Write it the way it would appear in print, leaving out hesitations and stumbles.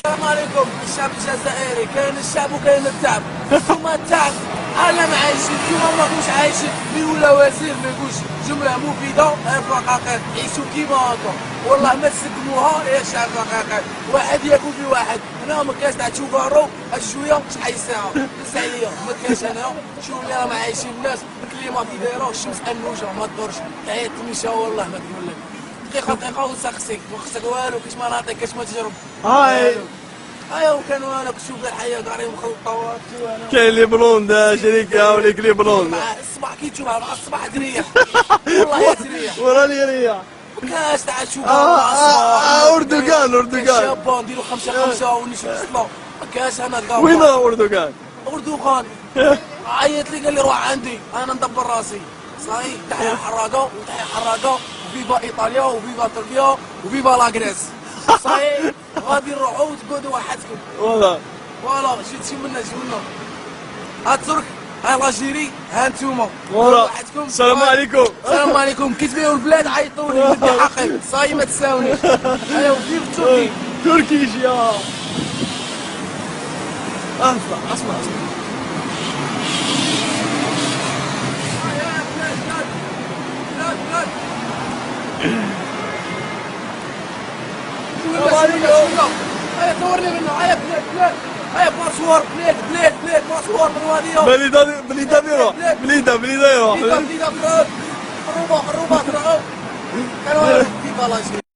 السلام عليكم. الشعب الجزائري كاين الشعب وكاين التعب. نتوما التعب عالم عايشين، نتوما ماكوش عايشين. اللي ولا وزير ما يقولش جمله مفيده فقاقات. عيشوا كيما هاكا والله ما تسقموها يا شعب فقاقات. واحد ياكل في واحد. هنا ما كاينش تاع تشوفارو شويه شحال ساعه دز عليا ما كاينش. انا شوف اللي راهم عايشين الناس الكليما كي دايره الشمس انوجه ما تدورش تعيط تمشى والله ما تقول لك دقيقه وسقسيك ما خصك والو كاش ما نعطيك كاش ما تجرب. هاي ايوا وكانوا انا كنت نشوف الحياه كاع مخلطه. كاين لي بلوند شريكه وليك لي بلوند مع الصباح كي تشوفها مع الصباح تريح والله تريح. وراني ريا كاش تاع تشوفها مع الصباح. اردوغان شابه نديرو 5 ونشرب الصلاة. ما كاش انا كاع وين اردوغان؟ اردوغان عيط لي قال لي روح عندي انا ندبر راسي. صاي تحيا حراقه وتحيا حراقه وفيفا ايطاليا وفيفا تركيا وفيفا لاغريس. صاي غادي نروحوا وتقعدوا وحدكم والله فوالا. شي منا ها الترك ها الجيري ها انتوما والله. وحدكم. السلام عليكم. السلام عليكم. كي تبيعوا البلاد عيطوا لي ندي حقي. صاي ما تساونيش. ايوا فيف التركي. تركيش يا اسمع هيا صورني منه. هيا بلاد هيا باسوار بلاد باسوار من واديو بليده يروح الروبا كانوا فيفا لاجيري.